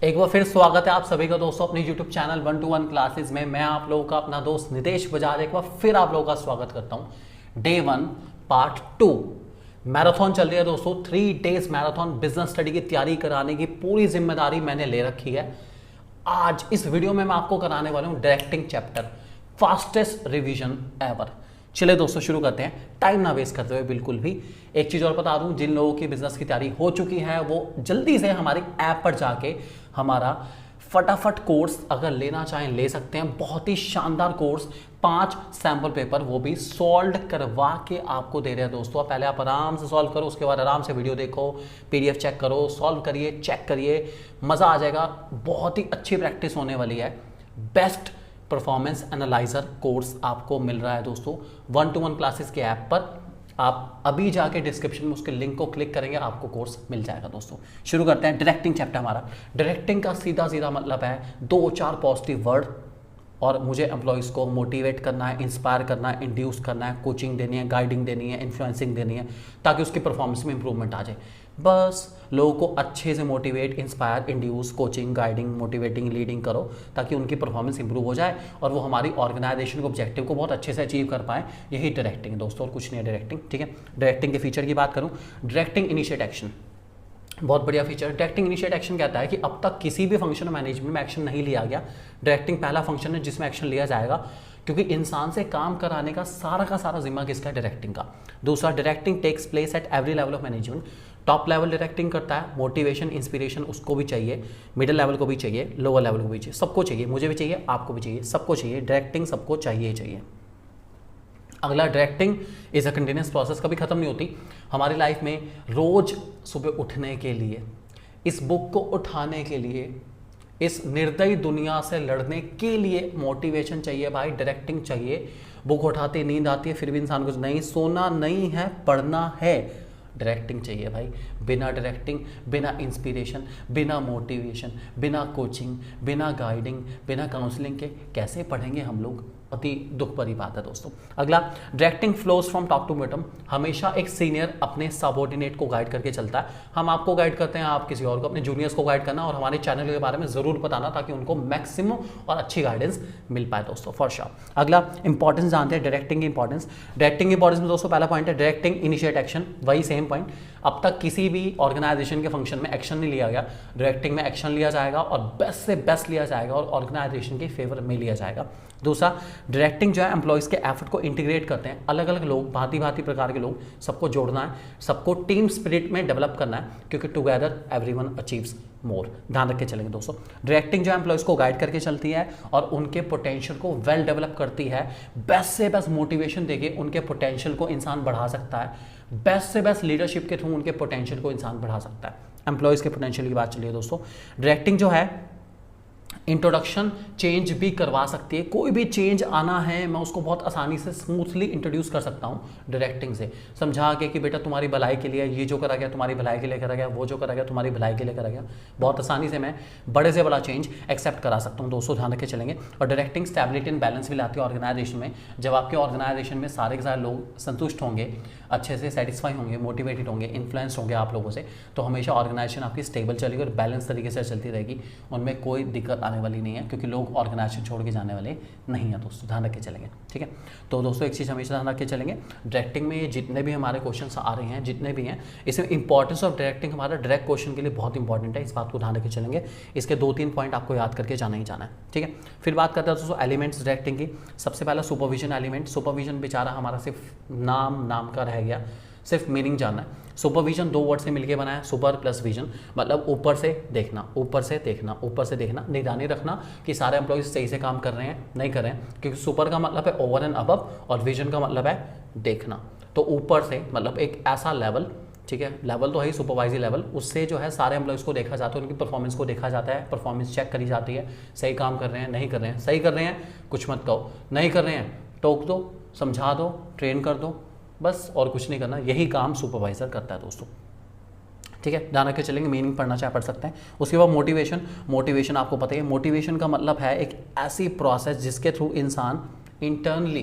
एक बार फिर स्वागत है आप सभी का दोस्तों अपने YouTube चैनल 1 to 1 क्लासेस में। मैं आप लोगों का अपना दोस्त नितेश बजाज एक बार फिर आप लोगों का स्वागत करता हूं। डे 1 पार्ट 2 मैराथन चल रही है दोस्तों। 3 डेज मैराथन बिजनेस स्टडी की तैयारी कराने की पूरी जिम्मेदारी मैंने ले रखी है। आज इस वीडियो में मैं आपको कराने वाला हूं directing chapter, fastest revision ever. चलिए दोस्तों शुरू करते हैं, टाइम ना वेस्ट करते हुए बिल्कुल भी। एक चीज़ और बता दूं, जिन लोगों की बिजनेस की तैयारी हो चुकी है वो जल्दी से हमारी ऐप पर जाके हमारा फटाफट कोर्स अगर लेना चाहें ले सकते हैं। बहुत ही शानदार कोर्स, 5 सैंपल पेपर वो भी सॉल्व करवा के आपको दे रहे हैं दोस्तों। पहले आप आराम से सॉल्व करो, उसके बाद आराम से वीडियो देखो, पीडीएफ चेक करो, सॉल्व करिए, चेक करिए, मज़ा आ जाएगा। बहुत ही अच्छी प्रैक्टिस होने वाली है। बेस्ट परफॉर्मेंस एनालाइजर कोर्स आपको मिल रहा है दोस्तों 1 to 1 क्लासेस के ऐप पर। आप अभी जाके डिस्क्रिप्शन में उसके लिंक को क्लिक करेंगे, आपको कोर्स मिल जाएगा दोस्तों। शुरू करते हैं डायरेक्टिंग चैप्टर हमारा। डायरेक्टिंग का सीधा सीधा मतलब है 2-4 पॉजिटिव वर्ड, और मुझे एम्प्लॉयज़ को मोटिवेट करना है, इंस्पायर करना है, इंड्यूस करना है, कोचिंग देनी है, गाइडिंग देनी है, इन्फ्लुएंसिंग देनी है, ताकि उसकी परफॉर्मेंस में इंप्रूवमेंट आ जाए। बस लोगों को अच्छे से motivate, inspire, induce, coaching, guiding, motivating, leading करो, ताकि उनकी परफॉर्मेंस इंप्रूव हो जाए और वो हमारी ऑर्गेनाइजेशन के ऑब्जेक्टिव को बहुत अच्छे से अचीव कर पाए। यही डायरेक्टिंग है दोस्तों, और कुछ नहीं है डायरेक्टिंग। ठीक है, डायरेक्टिंग के फीचर की बात करूँ, डायरेक्टिंग इनिशिएट एक्शन, बहुत बढ़िया फीचर। डायरेक्टिंग इनिशिएट एक्शन कहता है कि अब तक किसी भी फंक्शन मैनेजमेंट में एक्शन नहीं लिया गया। डायरेक्टिंग पहला फंक्शन है जिसमें एक्शन लिया जाएगा, क्योंकि इंसान से काम कराने का सारा जिम्मा किसका है? डायरेक्टिंग का। दूसरा, directing takes place at every level of management. Top level directing करता है, मोटिवेशन, इंस्पिरेशन उसको भी चाहिए, मिडिल लेवल को भी चाहिए, लोअर लेवल को भी चाहिए, सबको चाहिए, मुझे भी चाहिए, आपको भी चाहिए, सबको चाहिए। डायरेक्टिंग सबको चाहिए चाहिए। अगला, directing is a continuous process, कभी खत्म नहीं होती हमारी लाइफ में। रोज सुबह उठने के लिए, इस बुक को उठाने के लिए, इस निर्दयी दुनिया से लड़ने के लिए मोटिवेशन चाहिए भाई, डायरेक्टिंग चाहिए। बुक उठाते नींद आती है फिर भी इंसान को नहीं, सोना नहीं है, पढ़ना है। डायरेक्टिंग चाहिए भाई। बिना डायरेक्टिंग, बिना इंस्पिरेशन, बिना मोटिवेशन, बिना कोचिंग, बिना गाइडिंग, बिना काउंसलिंग के कैसे पढ़ेंगे हम लोग? अति दुख भरी बात है दोस्तों। अगला, directing flows from top to bottom. हमेशा एक सीनियर अपने सबऑर्डिनेट को गाइड करके चलता है। हम आपको गाइड करते हैं, आप किसी और को, अपने जूनियर्स को गाइड करना, और हमारे चैनल के बारे में जरूर बताना, ताकि उनको मैक्सिमम और अच्छी गाइडेंस मिल पाए दोस्तों, फॉर श्योर। अगला, इंपॉर्टेंस जानते हैं डायरेक्टिंग की इंपॉर्टेंस। डायरेक्टिंग इंपॉर्टेंस में दोस्तों पहला पॉइंट है डायरेक्टिंग इनिशिएट एक्शन, वही सेम पॉइंट। अब तक किसी भी ऑर्गेनाइजेशन के फंक्शन में एक्शन नहीं लिया गया, डायरेक्टिंग में एक्शन लिया जाएगा, और बेस्ट से बेस्ट लिया जाएगा, और ऑर्गेनाइजेशन के फेवर में लिया जाएगा। दूसरा, डायरेक्टिंग जो है एम्प्लॉयज़ के एफर्ट को इंटीग्रेट करते हैं। अलग अलग लोग, भांति भांति प्रकार के लोग, सबको जोड़ना है, सबको टीम स्पिरिट में डेवलप करना है, क्योंकि टुगेदर एवरीवन अचीव्स मोर। ध्यान रख के चलेंगे दोस्तों। डायरेक्टिंग जो एम्प्लॉयज़ को गाइड करके चलती है और उनके पोटेंशियल को वेल डेवलप करती है। बेस्ट से बेस्ट मोटिवेशन देके उनके पोटेंशियल को इंसान बढ़ा सकता है। बेस्ट से बेस्ट लीडरशिप के थ्रू उनके पोटेंशियल को इंसान बढ़ा सकता है। एम्प्लॉयज़ के पोटेंशियल की बात चलिए दोस्तों। डायरेक्टिंग जो है इंट्रोडक्शन चेंज भी करवा सकती है। कोई भी चेंज आना है, मैं उसको बहुत आसानी से स्मूथली इंट्रोड्यूस कर सकता हूँ डायरेक्टिंग से, समझा के कि बेटा तुम्हारी भलाई के लिए ये जो करा गया तुम्हारी भलाई के लिए करा गया, वो जो करा गया तुम्हारी भलाई के लिए करा गया। बहुत आसानी से मैं बड़े से बड़ा चेंज एक्सेप्ट करा सकता हूँ दोस्तों, ध्यान रख के चलेंगे। और डायरेक्टिंग स्टेबिलिटी एंड बैलेंस भी लाती है ऑर्गेनाइजेशन में। जब आपके ऑर्गेनाइजेशन में सारे के सारे लोग संतुष्ट होंगे, अच्छे से सेटिस्फाई होंगे, मोटिवेटेड होंगे, इन्फ्लुएंस होंगे आप लोगों से, तो हमेशा ऑर्गेनाइजेशन आपकी स्टेबल चलेगी और बैलेंस तरीके से चलती रहेगी। उनमें कोई दिक्कत आने वाली नहीं है, क्योंकि लोग ऑर्गेनाइजेशन छोड़ के जाने वाले नहीं है दोस्तों, ध्यान रख के चलेंगे। ठीक है, तो दोस्तों एक चीज़ हमेशा ध्यान रख के चलेंगे, डायरेक्टिंग में जितने भी हमारे क्वेश्चंस आ रहे हैं, जितने भी हैं, इसमें इंपॉर्टेंस ऑफ डायरेक्टिंग हमारा डायरेक्ट क्वेश्चन के लिए बहुत इंपॉर्टेंट है। इस बात को ध्यान रख के चलेंगे। इसके 2-3 पॉइंट आपको याद करके जाना ही जाना है। ठीक है, फिर बात करते हैं दोस्तों एलिमेंट्स डायरेक्टिंग की। सबसे पहला सुपरविजन एलिमेंट। सुपरविजन बेचारा हमारा सिर्फ नाम का रह गया, सिर्फ मीनिंग जानना है। सुपरविजन 2 वर्ड से मिलके बना है, सुपर प्लस विजन, मतलब ऊपर से देखना, ऊपर से देखना, ऊपर से देखना, निगरानी रखना कि सारे एम्प्लॉयज सही से काम कर रहे हैं, नहीं कर रहे हैं। क्योंकि सुपर का मतलब है ओवर एंड अबव, और विजन का मतलब है देखना। तो ऊपर से मतलब एक ऐसा लेवल, ठीक है, लेवल तो है ही सुपरवाइजरी लेवल, उससे जो है सारे एम्प्लॉयज़ को देखा जाता है, उनकी परफॉर्मेंस को देखा जाता है, परफॉर्मेंस चेक करी जाती है, सही काम कर रहे हैं, नहीं कर रहे हैं। सही कर रहे हैं कुछ मत कहो, नहीं कर रहे हैं टोक दो, समझा दो, ट्रेन कर दो, बस और कुछ नहीं करना। यही काम सुपरवाइजर करता है दोस्तों। ठीक है, ध्यान रख के चलेंगे। मीनिंग पढ़ना चाहे पढ़ सकते हैं। उसके बाद मोटिवेशन आपको पता है, मोटिवेशन का मतलब है एक ऐसी प्रोसेस जिसके थ्रू इंसान इंटरनली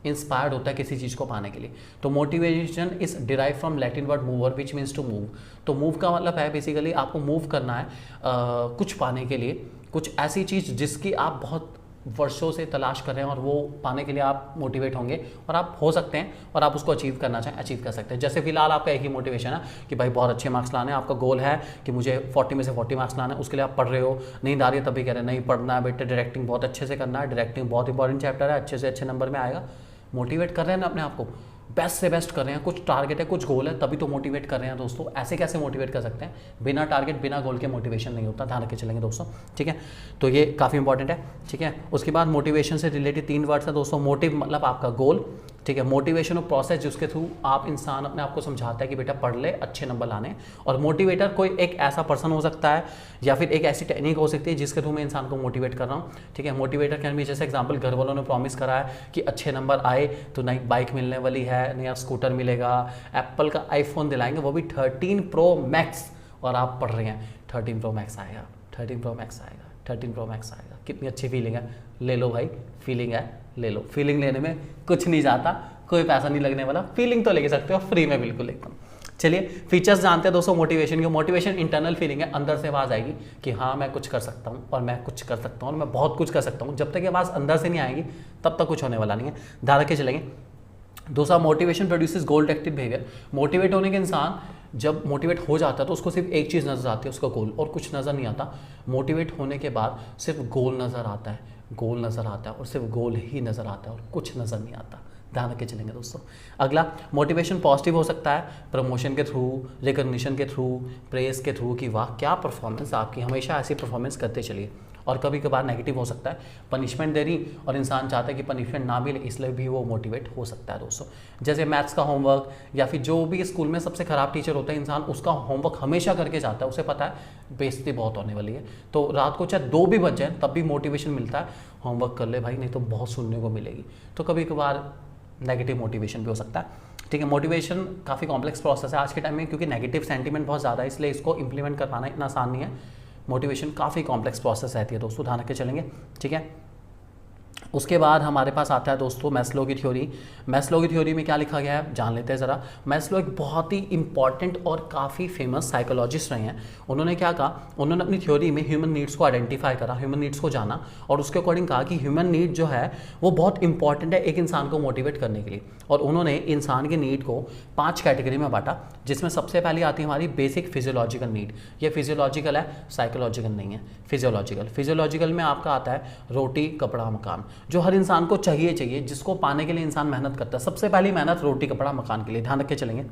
इंस्पायर्ड होता है किसी चीज़ को पाने के लिए। तो motivation is derive from Latin word mover which means to move. तो मूव का मतलब है बेसिकली आपको मूव करना है कुछ पाने के लिए, कुछ ऐसी चीज़ जिसकी आप बहुत वर्षों से तलाश कर रहे हैं और वो पाने के लिए आप मोटिवेट होंगे और आप हो सकते हैं और आप उसको अचीव करना चाहें, अचीव कर सकते हैं। जैसे फिलहाल आपका एक ही मोटिवेशन है कि भाई बहुत अच्छे मार्क्स लाने हैं, आपका गोल है कि मुझे 40 में से 40 मार्क्स लाना है, उसके लिए आप पढ़ रहे हो, नींद आ रही है तभी कह रहे हैं नहीं पढ़ना है बेटे, डायरेक्टिंग बहुत अच्छे से करना है, डायरेक्टिंग बहुत इंपॉर्टेंट चैप्टर है, अच्छे से अच्छे नंबर में आएगा। मोटिवेट कर रहे हैं ना अपने आप को, बेस्ट से बेस्ट कर रहे हैं, कुछ टारगेट है, कुछ गोल है, तभी तो मोटिवेट कर रहे हैं दोस्तों। ऐसे कैसे मोटिवेट कर सकते हैं? बिना टारगेट बिना गोल के मोटिवेशन नहीं होता, ध्यान रख के चलेंगे दोस्तों, ठीक है। तो ये काफ़ी इंपॉर्टेंट है, ठीक है। उसके बाद मोटिवेशन से रिलेटेड 3 वर्ड्स है दोस्तों। मोटिव मतलब आपका गोल, ठीक है। मोटिवेशन और प्रोसेस जिसके थ्रू आप इंसान अपने आप को समझाता है कि बेटा पढ़ ले, अच्छे नंबर लाने। और मोटिवेटर कोई एक ऐसा पर्सन हो सकता है या फिर एक ऐसी टेक्निक हो सकती है जिसके थ्रू मैं इंसान को मोटिवेट कर रहा हूँ, ठीक है। मोटिवेटर कैन बी जैसे एग्जांपल, घर वालों ने प्रॉमिस करा है कि अच्छे नंबर आए तो नई बाइक मिलने वाली है, नया स्कूटर मिलेगा, एप्पल का आईफोन दिलाएंगे, वो भी 13 प्रो मैक्स, और आप पढ़ रहे हैं 13 प्रो मैक्स आएगा, 13 प्रो मैक्स आएगा, 13 प्रो मैक्स आएगा। कितनी अच्छी फीलिंग है, ले लो भाई, फीलिंग है, ले लो। फीलिंग लेने में कुछ नहीं जाता, कोई पैसा नहीं लगने वाला, फीलिंग तो ले सकते हो फ्री में बिल्कुल एकदम। चलिए फीचर्स जानते हैं दोस्तों मोटिवेशन के। मोटिवेशन इंटरनल फीलिंग है, अंदर से आवाज़ आएगी कि हाँ मैं कुछ कर सकता हूँ और मैं कुछ कर सकता हूँ और मैं बहुत कुछ कर सकता हूँ। जब तक ये आवाज़ अंदर से नहीं आएगी तब तक कुछ होने वाला नहीं है, ध्यान रख के चलेंगे। दूसरा, मोटिवेशन प्रोड्यूसेस गोल डायरेक्टेड बिहेवियर। मोटिवेट होने के इंसान जब मोटिवेट हो जाता है तो उसको सिर्फ एक चीज़ नज़र आती है, उसका गोल, और कुछ नज़र नहीं आता। मोटिवेट होने के बाद सिर्फ गोल नज़र आता है, गोल नज़र आता है और सिर्फ गोल ही नज़र आता है और कुछ नज़र नहीं आता, ध्यान रख के चलेंगे दोस्तों। अगला, मोटिवेशन पॉजिटिव हो सकता है, प्रमोशन के थ्रू, रिकग्निशन के थ्रू, प्रेस के थ्रू कि वाह क्या परफॉर्मेंस आपकी, हमेशा ऐसी परफॉर्मेंस करते चलिए। और कभी कभार नेगेटिव हो सकता है, पनिशमेंट दे रही और इंसान चाहता है कि पनिशमेंट ना मिले, इसलिए भी वो मोटिवेट हो सकता है दोस्तों। जैसे मैथ्स का होमवर्क या फिर जो भी स्कूल में सबसे ख़राब टीचर होता है, इंसान उसका होमवर्क हमेशा करके जाता है, उसे पता है बेइज्जती बहुत होने वाली है, तो रात को चाहे 2 भी बज जाए तब भी मोटिवेशन मिलता है, होमवर्क कर ले भाई नहीं तो बहुत सुनने को मिलेगी। तो कभी कभार नेगेटिव मोटिवेशन भी हो सकता है, ठीक है। मोटिवेशन काफ़ी कॉम्प्लेक्स प्रोसेस है आज के टाइम में, क्योंकि नेगेटिव सेंटीमेंट बहुत ज़्यादा है, इसलिए इसको इंप्लीमेंट कर पाना इतना आसान नहीं है। मोटिवेशन काफ़ी कॉम्प्लेक्स प्रोसेस रहती है दोस्तों, ध्यान रख के चलेंगे, ठीक है। उसके बाद हमारे पास आता है दोस्तों मैस्लो की थ्योरी। मैस्लो की थ्योरी में क्या लिखा गया है जान लेते हैं ज़रा। मैस्लो एक बहुत ही इंपॉर्टेंट और काफ़ी फेमस साइकोलॉजिस्ट रहे हैं। उन्होंने क्या कहा, उन्होंने अपनी थ्योरी में ह्यूमन नीड्स को आइडेंटिफाई करा, ह्यूमन नीड्स को जाना, और उसके अकॉर्डिंग कहा कि ह्यूमन नीड जो है वो बहुत इंपॉर्टेंट है एक इंसान को मोटिवेट करने के लिए। और उन्होंने इंसान के नीड को 5 कैटेगरी में बांटा, जिसमें सबसे पहली आती है हमारी बेसिक फिजियोलॉजिकल नीड। ये फिजियोलॉजिकल है, साइकोलॉजिकल नहीं है, फिजियोलॉजिकल। फिजियोलॉजिकल में आपका आता है रोटी कपड़ा मकान, जो हर इंसान को चाहिए, जिसको पाने के लिए इंसान मेहनत करता है। सबसे पहली मेहनत रोटी कपड़ा मकान के लिए, ध्यान रख के चलेंगे।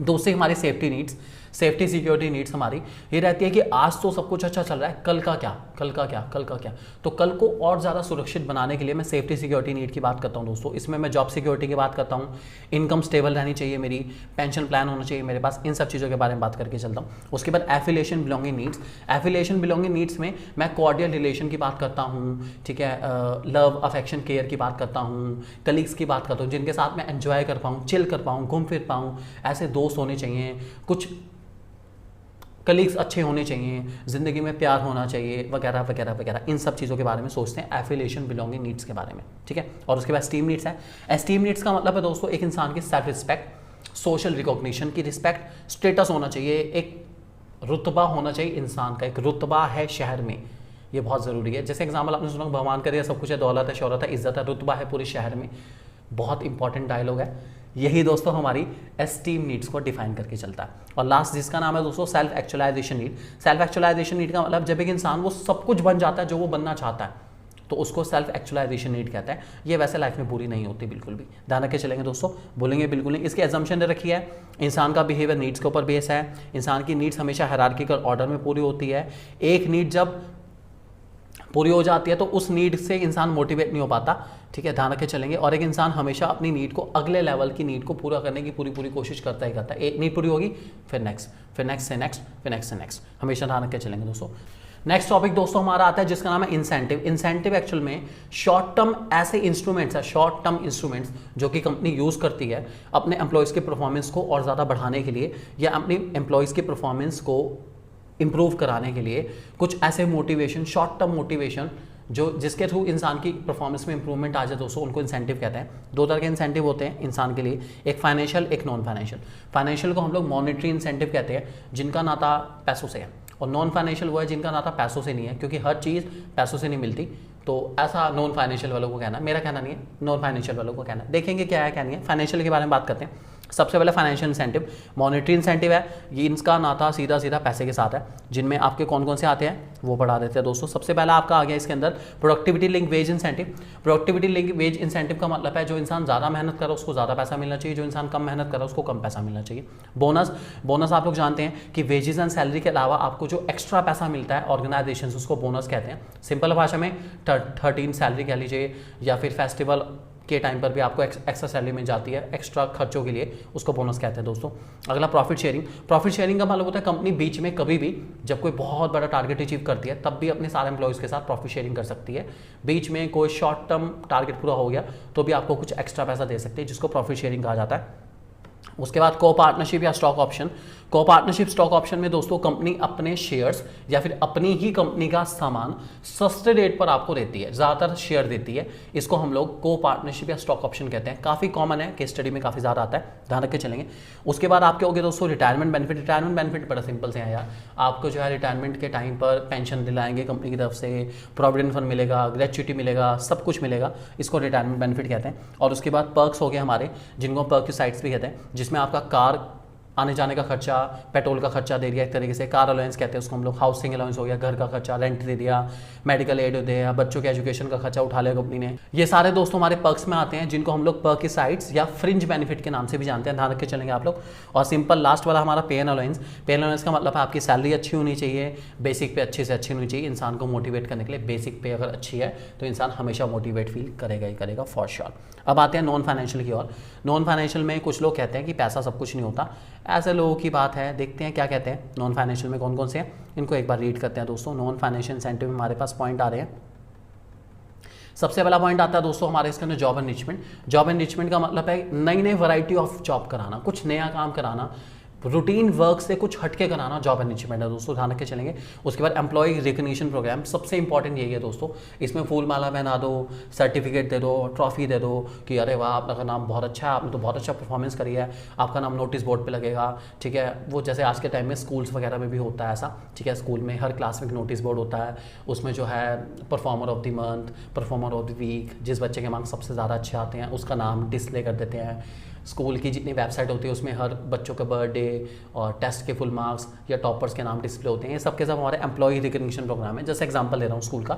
दूसरी हमारी safety needs, safety security needs हमारी ये रहती है कि आज तो सब कुछ अच्छा चल रहा है, कल का क्या, कल का क्या, कल का क्या। तो कल को और ज़्यादा सुरक्षित बनाने के लिए मैं सेफ्टी सिक्योरिटी नीड की बात करता हूँ दोस्तों। इसमें मैं जॉब सिक्योरिटी की बात करता हूँ, इनकम स्टेबल रहनी चाहिए मेरी, पेंशन प्लान होना चाहिए मेरे पास, इन सब चीज़ों के बारे में बात करके चलता हूँ। उसके बाद affiliation belonging needs. Affiliation belonging needs में मैं कॉर्डियल रिलेशन की बात करता हूँ, ठीक है, लव अफेक्शन केयर की बात करता हूँ, कलीग्स की बात करता हूँ जिनके साथ मैं एंजॉय कर पाऊँ, चिल कर पाऊँ, घूम फिर पाऊँ, ऐसे दोस्त होने चाहिए, कुछ कलीग्स अच्छे होने चाहिए, ज़िंदगी में प्यार होना चाहिए, वगैरह वगैरह वगैरह। इन सब चीज़ों के बारे में सोचते हैं एफिलिएशन बिलोंगिंग नीड्स के बारे में, ठीक है। और उसके बाद एस्टीम नीड्स है। एस्टीम नीड्स का मतलब है दोस्तों एक इंसान की सेल्फ रिस्पेक्ट, सोशल रिकॉग्निशन की रिस्पेक्ट, स्टेटस होना चाहिए, एक रुतबा होना चाहिए इंसान का, एक रुतबा है शहर में, ये बहुत ज़रूरी है। जैसे एग्जाम्पल आपने सुना भगवान का दिया सब कुछ है, दौलत है, शोहरत है, इज्जत है, रुतबा है पूरे शहर में, बहुत इंपॉर्टेंट डायलॉग है। यही दोस्तों हमारी एस्टीम नीड्स को डिफाइन करके चलता है। और लास्ट जिसका नाम है दोस्तों self actualisation need. Self actualisation need का मतलब जब एक इंसान वो सब कुछ बन जाता है जो वो बनना चाहता है, तो उसको सेल्फ एक्चुअलाइजेशन नीड कहता है। ये वैसे लाइफ में पूरी नहीं होती बिल्कुल भी, ध्यान रख के चलेंगे दोस्तों, बोलेंगे बिल्कुल नहीं। इसकी एजम्पशन रखी है, इंसान का बिहेवियर नीड्स के ऊपर बेस है, इंसान की नीड्स हमेशा हायरार्किकल ऑर्डर में पूरी होती है। एक नीड जब पूरी हो जाती है तो उस नीड से इंसान मोटिवेट नहीं हो पाता, ठीक है, ध्यान रख के चलेंगे। और एक इंसान हमेशा अपनी नीड को, अगले लेवल की नीड को पूरा करने की पूरी कोशिश करता ही करता है। एक नीड पूरी होगी फिर नेक्स्ट, फिर नेक्स्ट से नेक्स्ट, फिर नेक्स्ट से नेक्स्ट, हमेशा ध्यान रख के चलेंगे दोस्तों। नेक्स्ट टॉपिक दोस्तों हमारा आता है जिसका नाम है इंसेंटिव। इंसेंटिव एक्चुअल में शॉर्ट टर्म ऐसे इंस्ट्रूमेंट्स है, शॉर्ट टर्म इंस्ट्रूमेंट्स जो कि कंपनी यूज़ करती है अपने एम्प्लॉयज़ के परफॉर्मेंस को और ज़्यादा बढ़ाने के लिए, या अपनी एम्प्लॉयज़ के परफॉर्मेंस को इम्प्रूव कराने के लिए। कुछ ऐसे मोटिवेशन, शॉर्ट टर्म मोटिवेशन जो जिसके थ्रू इंसान की परफॉर्मेंस में इंप्रूवमेंट आ जाए दोस्तों, उनको इंसेंटिव कहते हैं। दो तरह के इंसेंटिव होते हैं इंसान के लिए, एक फाइनेंशियल, एक नॉन फाइनेंशियल। फाइनेंशियल को हम लोग मॉनेटरी इंसेंटिव कहते हैं, जिनका नाता पैसों से है, और नॉन फाइनेंशियल वो है जिनका नाता पैसों से नहीं है, क्योंकि हर चीज़ पैसों से नहीं मिलती। तो ऐसा नॉन फाइनेंशियल वालों को कहना, मेरा कहना नहीं है, नॉन फाइनेंशियल वालों को कहना। देखेंगे क्या है क्या नहीं है। फाइनेंशियल के बारे में बात करते हैं। सबसे पहले फाइनेंशियल इंसेंटिव, मॉनेटरी इंसेंटिव है, ये इनका नाता सीधा सीधा पैसे के साथ है, जिनमें आपके कौन कौन से आते हैं वो बढ़ा देते हैं दोस्तों। सबसे पहला आपका आ गया इसके अंदर productivity link wage incentive. Productivity link wage incentive का मतलब है जो इंसान ज़्यादा मेहनत करे उसको ज़्यादा पैसा मिलना चाहिए, जो इंसान कम मेहनत करे उसको कम पैसा मिलना चाहिए। बोनस, बोनस आप लोग जानते हैं कि वेजेस एंड सैलरी के अलावा आपको जो एक्स्ट्रा पैसा मिलता है ऑर्गेनाइजेशन, उसको बोनस कहते हैं। सिंपल भाषा में 13 सैलरी कह लीजिए, या फिर फेस्टिवल के टाइम पर भी आपको एक्स्ट्रा सैलरी मिल जाती है एक्स्ट्रा खर्चों के लिए, उसको बोनस कहते हैं दोस्तों। अगला प्रॉफिट शेयरिंग। प्रॉफिट शेयरिंग का मतलब होता है कंपनी बीच में कभी भी जब कोई बहुत बड़ा टारगेट अचीव करती है तब भी अपने सारे एम्प्लॉयज़ के साथ प्रॉफिट शेयरिंग कर सकती है। बीच में कोई शॉर्ट टर्म टारगेट पूरा हो गया तो भी आपको कुछ एक्स्ट्रा पैसा दे सकते हैं, जिसको प्रॉफिट शेयरिंग कहा जाता है। उसके बाद को पार्टनरशिप या स्टॉक ऑप्शन। को पार्टनरशिप स्टॉक ऑप्शन में दोस्तों कंपनी अपने शेयर्स या फिर अपनी ही कंपनी का सामान सस्ते रेट पर आपको देती है, ज़्यादातर शेयर देती है। इसको हम लोग को पार्टनरशिप या स्टॉक ऑप्शन कहते हैं। काफ़ी कॉमन है, केस स्टडी में काफ़ी ज़्यादा आता है, ध्यान रख के चलेंगे। उसके बाद आपके हो गए दोस्तों रिटायरमेंट बेनिफिट। रिटायरमेंट बेनिफिट बड़ा सिंपल से है यार, आपको जो है रिटायरमेंट के टाइम पर पेंशन दिलाएंगे कंपनी की तरफ से, प्रोविडेंट फंड मिलेगा, ग्रेच्युटी मिलेगा, सब कुछ मिलेगा, इसको रिटायरमेंट बेनिफिट कहते हैं। और उसके बाद पर्क्स हो गए हमारे, जिनको पर्क साइट्स भी कहते हैं, जिसमें आपका कार आने जाने का खर्चा, पेट्रोल का खर्चा दे दिया एक तरीके से, कार अलाउंस कहते हैं उसको हम लोग, हाउसिंग अलाउंस हो गया, घर का खर्चा, रेंट दे दिया, मेडिकल एड दे दिया, बच्चों के एजुकेशन का खर्चा उठा लिया कंपनी ने। ये सारे दोस्तों हमारे पर्क्स में आते हैं, जिनको हम लोग पर्किसाइड्स या फ्रिंज बेनिफिट के नाम से भी जानते हैं, ध्यान रख के चलेंगे आप लोग। और सिंपल लास्ट वाला हमारा पे एंड अलाउंस। पे एंड अलाउंस का मतलब है आपकी सैलरी अच्छी होनी चाहिए, बेसिक पे अच्छे से अच्छी होनी चाहिए इंसान को मोटिवेट करने के लिए। बेसिक पे अगर अच्छी है तो इंसान हमेशा मोटिवेट फील करेगा ही करेगा फॉर श्योर। अब आते हैं नॉन फाइनेंशियल की ओर। नॉन फाइनेंशियल में कुछ लोग कहते हैं कि पैसा सब कुछ नहीं होता, ऐसे लोगों की बात है। देखते हैं क्या कहते हैं नॉन फाइनेंशियल में कौन कौन से हैं, इनको एक बार रीड करते हैं दोस्तों। नॉन फाइनेंशियल इंसेंटिव में हमारे पास पॉइंट आ रहे हैं। सबसे पहला पॉइंट आता है दोस्तों हमारे इसके अंदर जॉब एनरिचमेंट। जॉब एनरिचमेंट का मतलब है नई नई वैरायटी ऑफ जॉब कराना, कुछ नया काम कराना, रूटीन वर्क से कुछ हटके कराना, जॉब एनरिचमेंट है दोस्तों, ध्यान रख के चलेंगे। उसके बाद एम्प्लॉय रिकग्निशन प्रोग्राम, सबसे इंपॉर्टेंट यही है दोस्तों। इसमें फूल माला पहना दो, सर्टिफिकेट दे दो, ट्रॉफी दे दो कि अरे वाह आपका नाम बहुत अच्छा है, आपने तो बहुत अच्छा परफॉर्मेंस करी है, आपका नाम नोटिस बोर्ड पे लगेगा, ठीक है। वो जैसे आज के टाइम में स्कूल्स वगैरह में भी होता है ऐसा, ठीक है। स्कूल में हर क्लास में एक नोटिस बोर्ड होता है, उसमें जो है performer of the month, performer of the week, जिस बच्चे के मार्क्स सबसे ज़्यादा अच्छे आते हैं उसका नाम डिस्प्ले कर देते हैं। स्कूल की जितनी वेबसाइट होती है उसमें हर बच्चों का बर्थडे और टेस्ट के फुल मार्क्स या टॉपर्स के नाम डिस्प्ले होते हैं। ये सब के सब हमारे एम्प्लॉय रिकग्निशन प्रोग्राम है। जैसे एग्जांपल ले रहा हूँ स्कूल का,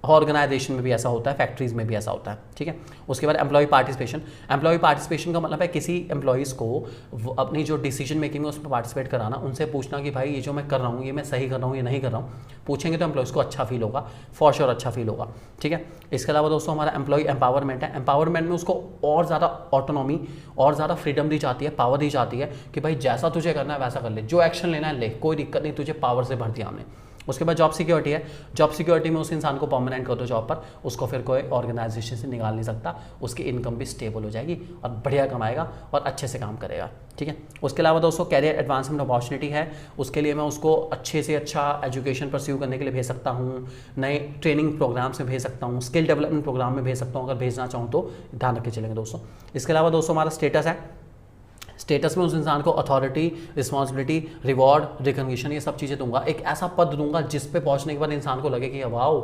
ऑर्गेनाइजेशन में भी ऐसा होता है, फैक्ट्रीज में भी ऐसा होता है, ठीक है। उसके बाद एम्प्लॉय पार्टिसिपेशन। एम्प्लॉय पार्टिसिपेशन का मतलब है किसी एम्प्लॉयज़ को अपनी जो डिसीजन मेकिंग है उसमें पार्टिसिपेट कराना, उनसे पूछना कि भाई ये जो मैं कर रहा हूँ ये मैं सही कर रहा हूँ ये नहीं कर रहा हूँ। पूछेंगे तो एम्प्लॉयज़ को अच्छा फील होगा, फॉर श्योर अच्छा फील होगा, ठीक है। इसके अलावा दोस्तों हमारा एम्प्लॉय एम्पावरमेंट है। एम्पावरमेंट में उसको और ज़्यादा ऑटोनॉमी और ज़्यादा फ्रीडम दी जाती है, पावर दी जाती है कि भाई जैसा तुझे करना है वैसा कर ले, जो एक्शन लेना है ले, कोई दिक्कत नहीं, तुझे पावर से भर दिया हमने। उसके बाद जॉब सिक्योरिटी है। जॉब सिक्योरिटी में उस इंसान को परमानेंट कर दो जॉब पर, उसको फिर कोई ऑर्गेनाइजेशन से निकाल नहीं सकता, उसकी इनकम भी स्टेबल हो जाएगी और बढ़िया कमाएगा और अच्छे से काम करेगा, ठीक है। उसके अलावा दोस्तों कैरियर एडवांसमेंट अपॉर्चुनिटी है, उसके लिए मैं उसको अच्छे से अच्छा एजुकेशन परस्यू करने के लिए भेज सकता हूँ, नए ट्रेनिंग प्रोग्राम्स में भेज सकता हूँ, स्किल डेवलपमेंट प्रोग्राम में भेज सकता हूँ अगर भेजना चाहूँ तो, ध्यान रख के चलेंगे दोस्तों। इसके अलावा दोस्तों हमारा स्टेटस है। स्टेटस में उस इंसान को अथॉरिटी, रिस्पॉन्सिबिलिटी, रिवॉर्ड, रिकग्निशन, ये सब चीज़ें दूंगा। एक ऐसा पद दूंगा जिस पे पहुंचने के बाद इंसान को लगे कि वाओ,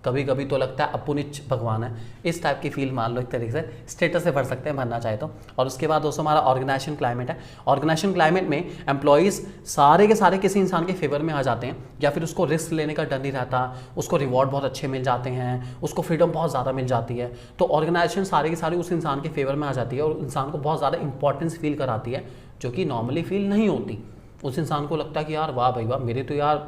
कभी कभी तो लगता है अपुनिच भगवान है, इस टाइप की फील मान लो एक तरीके से। स्टेटस से भर सकते हैं भरना चाहे तो। और उसके बाद दोस्तों हमारा ऑर्गेनाइजेशन क्लाइमेट है। ऑर्गेनाइजेशन क्लाइमेट में एम्प्लॉयज़ सारे के सारे किसी इंसान के फेवर में आ जाते हैं, या फिर उसको रिस्क लेने का डर नहीं रहता, उसको रिवॉर्ड बहुत अच्छे मिल जाते हैं, उसको फ्रीडम बहुत ज़्यादा मिल जाती है। तो ऑर्गेनाइजेशन सारे के सारे उस इंसान के फेवर में आ जाती है और इंसान को बहुत ज़्यादा इंपॉर्टेंस फील कराती है, जो कि नॉर्मली फील नहीं होती। उस इंसान को लगता है कि यार वाह भाई वाह, मेरे तो यार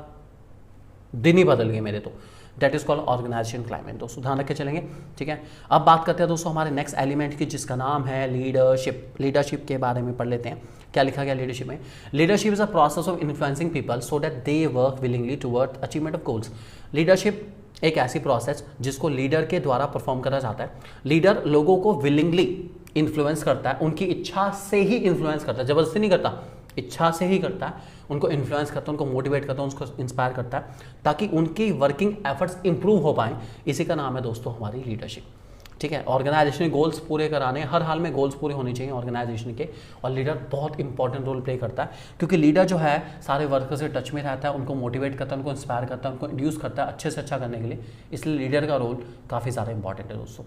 दिन ही बदल गए मेरे तो। That is called organisation climate दोस्तों, ध्यान रख के चलेंगे, ठीक है। अब बात करते हैं दोस्तों हमारे नेक्स्ट एलिमेंट की, जिसका नाम है लीडरशिप। लीडरशिप के बारे में पढ़ लेते हैं क्या लिखा गया लीडरशिप में। Leadership is a process of influencing people so that they work willingly toward achievement of goals. Leadership एक ऐसी प्रोसेस जिसको लीडर के द्वारा परफॉर्म करा जाता है। लीडर लोगों को विलिंगली इन्फ्लुएंस करता है, उनकी इच्छा से ही इन्फ्लुएंस करता है, जबरदस्ती नहीं करता, इच्छा से ही करता है, उनको इन्फ्लुएंस करता है, उनको मोटिवेट करता है, उनको इंस्पायर करता है, ताकि उनकी वर्किंग एफर्ट्स इंप्रूव हो पाएँ। इसी का नाम है दोस्तों हमारी लीडरशिप। ठीक है, ऑर्गेनाइजेशन गोल्स पूरे कराने, हर हाल में गोल्स पूरे होने चाहिए ऑर्गेनाइजेशन के, और लीडर बहुत इंपॉर्टेंट रोल प्ले करता है, क्योंकि लीडर जो है सारे वर्कर से टच में रहता है, उनको मोटिवेट करता है, उनको इंस्पायर करता है, उनको इंड्यूस करता है अच्छे से अच्छा करने के लिए। इसलिए लीडर का रोल काफ़ी ज़्यादा इंपॉर्टेंट है दोस्तों।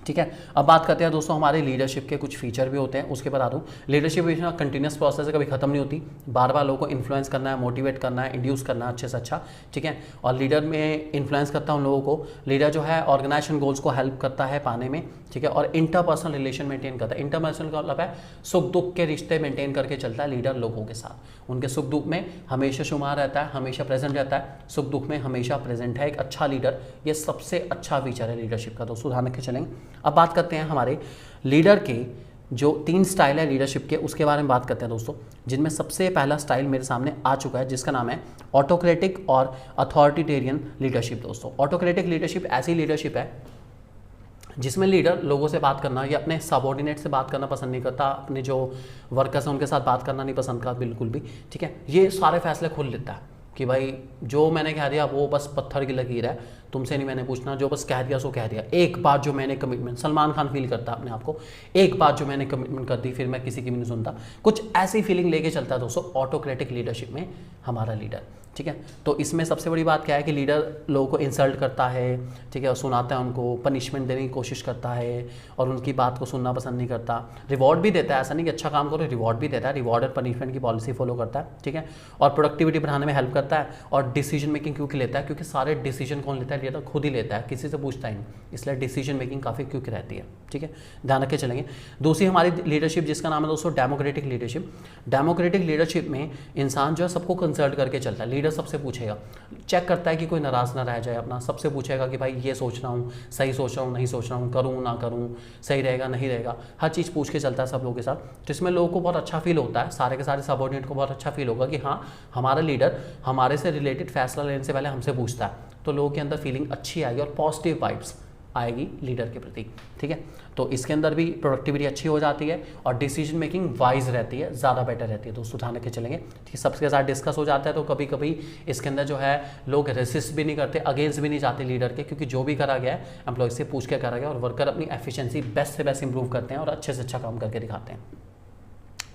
ठीक है, अब बात करते हैं दोस्तों हमारे लीडरशिप के कुछ फीचर भी होते हैं, उसके बता दूं। लीडरशिप कंटिन्यूस प्रोसेस है, कभी खत्म नहीं होती, बार बार लोगों को इन्फ्लुएंस करना है, मोटिवेट करना है, इंड्यूस करना है अच्छे से अच्छा। ठीक है, और लीडर में इन्फ्लुएंस करता है उन लोगों को, लीडर जो है ऑर्गेनाइजेशन गोल्स को हेल्प करता है पाने में। ठीक है, और इंटरपर्सनल रिलेशन मेंटेन करता है। इंटरपर्सनल का मतलब है सुख दुख के रिश्ते मेंटेन करके चलता है लीडर लोगों के साथ, उनके सुख दुख में हमेशा शुमार रहता है, हमेशा प्रेजेंट रहता है, सुख दुख में हमेशा प्रेजेंट है एक अच्छा लीडर। ये सबसे अच्छा फीचर है लीडरशिप का दोस्तों, ध्यान रख के चलेंगे। अब बात करते हैं हमारे लीडर के जो 3 स्टाइल है लीडरशिप के, उसके बारे में बात करते हैं दोस्तों, जिनमें सबसे पहला स्टाइल मेरे सामने आ चुका है, जिसका नाम है ऑटोक्रेटिक और अथॉरिटेरियन लीडरशिप दोस्तों। ऑटोक्रेटिक लीडरशिप ऐसी लीडरशिप है जिसमें लीडर लोगों से बात करना या अपने सबॉर्डिनेट से बात करना पसंद नहीं करता, अपने जो वर्कर्स हैं उनके साथ बात करना नहीं पसंद करता बिल्कुल भी। ठीक है, ये सारे फैसले खुद लेता है कि भाई जो मैंने कह दिया वो बस पत्थर की लकीर है, तुमसे नहीं मैंने पूछना, जो बस कह दिया सो कह दिया। एक बात जो मैंने कमिटमेंट, सलमान खान फील करता है अपने आप को, एक बात जो मैंने कमिटमेंट कर दी फिर मैं किसी की भी नहीं सुनता, कुछ ऐसी फीलिंग लेके चलता है दोस्तों ऑटोक्रेटिक लीडरशिप में हमारा लीडर। ठीक है, तो इसमें सबसे बड़ी बात क्या है कि लीडर लोगों को इंसल्ट करता है, ठीक है, और सुनाता है, उनको पनिशमेंट देने की कोशिश करता है और उनकी बात को सुनना पसंद नहीं करता। रिवॉर्ड भी देता है, ऐसा नहीं कि अच्छा काम करो, रिवॉर्ड भी देता है, रिवॉर्ड और पनिशमेंट की पॉलिसी फॉलो करता है। ठीक है, और प्रोडक्टिविटी बढ़ाने में हेल्प करता है, और डिसीजन मेकिंग क्योंकि लेता है, क्योंकि सारे डिसीजन कौन लेता है, लीडर खुद ही लेता है, किसी से पूछता ही नहीं, इसलिए डिसीजन मेकिंग काफ़ी क्विक रहती है। ठीक है, ध्यान रख के चलेंगे। दूसरी हमारी लीडरशिप जिसका नाम है दोस्तों डेमोक्रेटिक लीडरशिप। डेमोक्रेटिक लीडरशिप में इंसान जो है सबको कंसल्ट करके चलता है, लीडर सबसे पूछेगा, चेक करता है कि कोई नाराज़ ना रह जाए अपना, सबसे पूछेगा कि भाई ये सोच रहा हूँ, सही सोच रहा हूँ, नहीं सोच रहा हूँ, करूँ ना करूँ, सही रहेगा नहीं रहेगा, हर चीज़ पूछ के चलता है सब लोगों के साथ। तो इसमें लोगों को बहुत अच्छा फील होता है, सारे के सारे सबऑर्डिनेट को बहुत अच्छा फील होगा कि हाँ हमारा लीडर हमारे से रिलेटेड फैसला लेने से पहले हमसे पूछता है, तो लोगों के अंदर फीलिंग अच्छी आएगी और पॉजिटिव वाइब्स आएगी लीडर के प्रति। ठीक है, तो इसके अंदर भी प्रोडक्टिविटी अच्छी हो जाती है और डिसीजन मेकिंग वाइज रहती है, ज़्यादा बेटर रहती है दोस्तों, ध्यान रख के चलेंगे। ठीक है, सबके साथ डिस्कस हो जाता है, तो कभी कभी इसके अंदर जो है लोग रेसिस्ट भी नहीं करते, अगेंस्ट भी नहीं जाते लीडर के, क्योंकि जो भी करा गया है एम्प्लॉय से पूछ के करा गया, और वर्कर अपनी एफिशिएंसी बेस्ट से बेस्ट इंप्रूव करते हैं और अच्छे से अच्छा काम करके दिखाते हैं।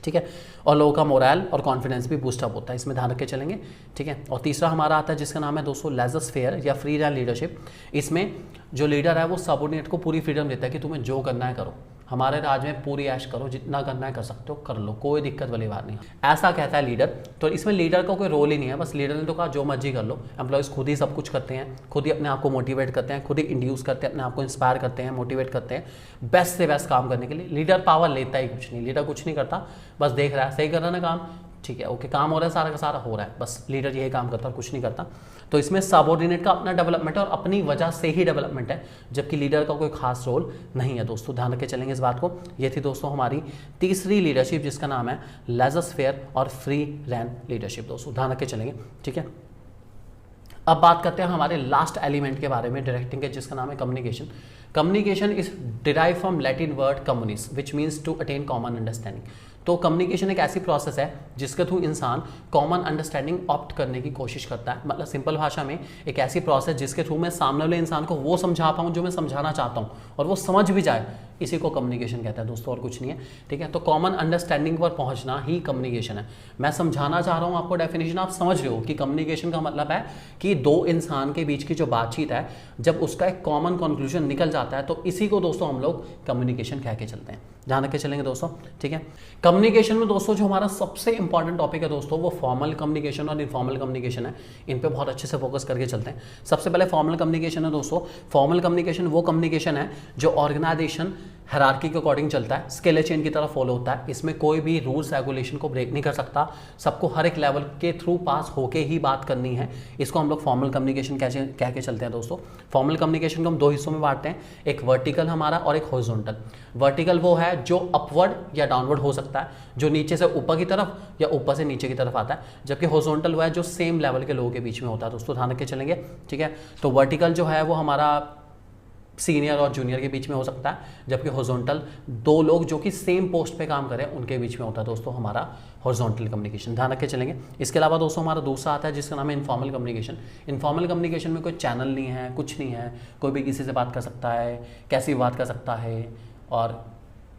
ठीक है, और लोगों का मोरल और कॉन्फिडेंस भी बूस्टअप होता है, इसमें ध्यान रख के चलेंगे। ठीक है, और तीसरा हमारा आता है जिसका नाम है दोस्तों लेजर फेयर या फ्री रैंड लीडरशिप। इसमें जो लीडर है वो सबऑर्डिनेट को पूरी फ्रीडम देता है कि तुम्हें जो करना है करो, हमारे राज में पूरी ऐश करो, जितना करना है कर सकते हो, कर लो, कोई दिक्कत वाली बात नहीं, ऐसा कहता है लीडर। तो इसमें लीडर का कोई रोल ही नहीं है, बस लीडर ने तो कहा जो मर्जी कर लो, एम्प्लॉयज़ खुद ही सब कुछ करते हैं, खुद ही अपने आप को मोटिवेट करते हैं, खुद ही इंड्यूस करते हैं, अपने आप को इंस्पायर करते हैं, मोटिवेट करते हैं बेस्ट से बेस्ट काम करने के लिए। लीडर पावर लेता ही कुछ नहीं, लीडर कुछ नहीं करता, बस देख रहा है सही कर रहा है ना काम, ठीक है ओके काम हो रहा है, सारा का सारा हो रहा है, बस लीडर यही काम करता है और कुछ नहीं करता। तो इसमें सबऑर्डिनेट का अपना डेवलपमेंट है और अपनी वजह से ही डेवलपमेंट है, जबकि लीडर का कोई खास रोल नहीं है दोस्तों, ध्यान रख के चलेंगे इस बात को। ये थी दोस्तों हमारी तीसरी लीडरशिप जिसका नाम है लेजर फेयर और फ्री रैंड लीडरशिप दोस्तों, ध्यान रख के चलेंगे। ठीक है, अब बात करते हैं हमारे लास्ट एलिमेंट के बारे में डायरेक्टिंग के, जिसका नाम है communication. Communication is derive from Latin word communis which means to attain common understanding. तो कम्युनिकेशन एक ऐसी प्रोसेस है जिसके थ्रू इंसान कॉमन अंडरस्टैंडिंग ऑप्ट करने की कोशिश करता है, मतलब सिंपल भाषा में एक ऐसी प्रोसेस जिसके थ्रू मैं सामने वाले इंसान को वो समझा पाऊँ जो मैं समझाना चाहता हूँ और वो समझ भी जाए, इसी को कम्युनिकेशन कहता है दोस्तों, और कुछ नहीं है। ठीक है, तो कॉमन अंडरस्टैंडिंग पर पहुंचना ही कम्युनिकेशन है। मैं समझाना चाह रहा हूँ आपको, डेफिनेशन आप समझ रहे हो कि कम्युनिकेशन का मतलब है कि दो इंसान के बीच की जो बातचीत है जब उसका एक कॉमन कंक्लूजन निकल जाता है, तो इसी को दोस्तों हम लोग कम्युनिकेशन कह के चलते हैं, ध्यान रख के चलेंगे दोस्तों। ठीक है, कम्युनिकेशन में दोस्तों जो हमारा सबसे इंपॉर्टेंट टॉपिक है दोस्तों वो फॉर्मल कम्युनिकेशन और इनफॉर्मल कम्युनिकेशन है, इन पे बहुत अच्छे से फोकस करके चलते हैं। सबसे पहले फॉर्मल कम्युनिकेशन है दोस्तों। फॉर्मल कम्युनिकेशन वो कम्युनिकेशन है जो ऑर्गेनाइजेशन हायरार्की के अकॉर्डिंग चलता है, स्केल चेन की तरह फॉलो होता है, इसमें कोई भी रूल्स रेगुलेशन को ब्रेक नहीं कर सकता, सबको हर एक लेवल के थ्रू पास होके ही बात करनी है, इसको हम लोग फॉर्मल कम्युनिकेशन कह के चलते हैं दोस्तों। फॉर्मल कम्युनिकेशन को हम दो हिस्सों में बांटते हैं, एक वर्टिकल हमारा और एक हॉरिजॉन्टल। वर्टिकल वो है जो अपवर्ड या डाउनवर्ड हो सकता है, जो नीचे से ऊपर की तरफ या ऊपर से नीचे की तरफ आता है, जबकि हॉरिजॉन्टल वो है जो सेम लेवल के लोगों के बीच में होता है दोस्तों, ध्यान रख के चलेंगे। ठीक है, तो वर्टिकल जो है वो हमारा सीनियर और जूनियर के बीच में हो सकता है, जबकि हॉरिजॉन्टल दो लोग जो कि सेम पोस्ट पे काम करें उनके बीच में होता है दोस्तों हमारा हॉरिजॉन्टल कम्युनिकेशन। ध्यान रख के चलेंगे। इसके अलावा दोस्तों हमारा दूसरा आता है जिसका नाम है इनफॉर्मल कम्युनिकेशन। इनफॉर्मल कम्युनिकेशन में कोई चैनल नहीं है, कुछ नहीं है, कोई भी किसी से बात कर सकता है, कैसी भी बात कर सकता है और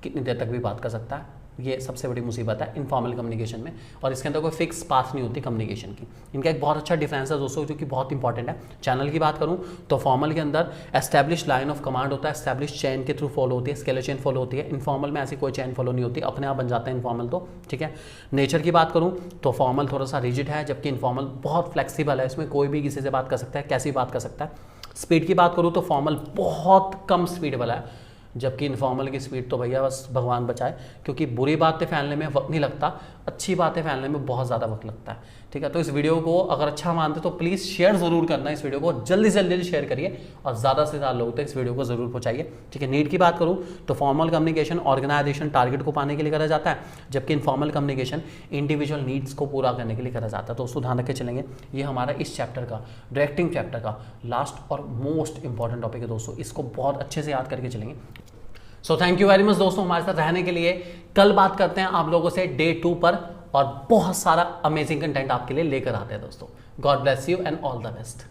कितनी देर तक भी बात कर सकता है। ये सबसे बड़ी मुसीबत है इनफॉर्मल कम्युनिकेशन में, और इसके अंदर कोई फिक्स पाथ नहीं होती कम्युनिकेशन की। इनका एक बहुत अच्छा डिफरेंस है दोस्तों जो कि बहुत इंपॉर्टेंट है। चैनल की बात करूं तो फॉर्मल के अंदर एस्टैब्लिश लाइन ऑफ कमांड होता है, एस्टैब्लिश चेन के थ्रू फॉलो होती है, स्केलर चेन फॉलो होती है। इनफॉर्मल में ऐसी कोई चेन फॉलो नहीं होती, अपने आप बन जाता है इनफॉर्मल तो, ठीक है। नेचर की बात करूँ तो फॉर्मल थोड़ा सा रिजिड है, जबकि इनफॉर्मल बहुत फ्लेक्सीबल है, इसमें कोई भी किसी से बात कर सकता है, कैसी बात कर सकता है। स्पीड की बात करूँ तो फॉर्मल बहुत कम स्पीड वाला है, जबकि इनफॉर्मल की स्पीड तो भैया बस भगवान बचाए, क्योंकि बुरी बातें फैलने में वक्त नहीं लगता, अच्छी बातें फैलने में बहुत ज़्यादा वक्त लगता है, ठीक है। तो इस वीडियो को अगर अच्छा मानते तो प्लीज़ शेयर ज़रूर करना, इस वीडियो को जल्दी से जल्दी शेयर करिए और ज़्यादा से ज़्यादा लोगों तक इस वीडियो को ज़रूर पहुँचाइए, ठीक है। नीड की बात करूँ तो फॉर्मल कम्युनिकेशन ऑर्गेनाइजेशन टारगेट को पाने के लिए करा जाता है, जबकि इनफॉर्मल कम्युनिकेशन इंडिविजुअल नीड्स को पूरा करने के लिए करा जाता है। तो उसको ध्यान रख के चलेंगे। ये हमारा इस चैप्टर का, डायरेक्टिंग चैप्टर का लास्ट और मोस्ट इंपॉर्टेंट टॉपिक है दोस्तों, इसको बहुत अच्छे से याद करके चलेंगे। So thank you very much दोस्तों हमारे साथ रहने के लिए। कल बात करते हैं आप लोगों से डे 2 पर, और बहुत सारा अमेजिंग कंटेंट आपके लिए लेकर आते हैं दोस्तों। God bless you and all the best.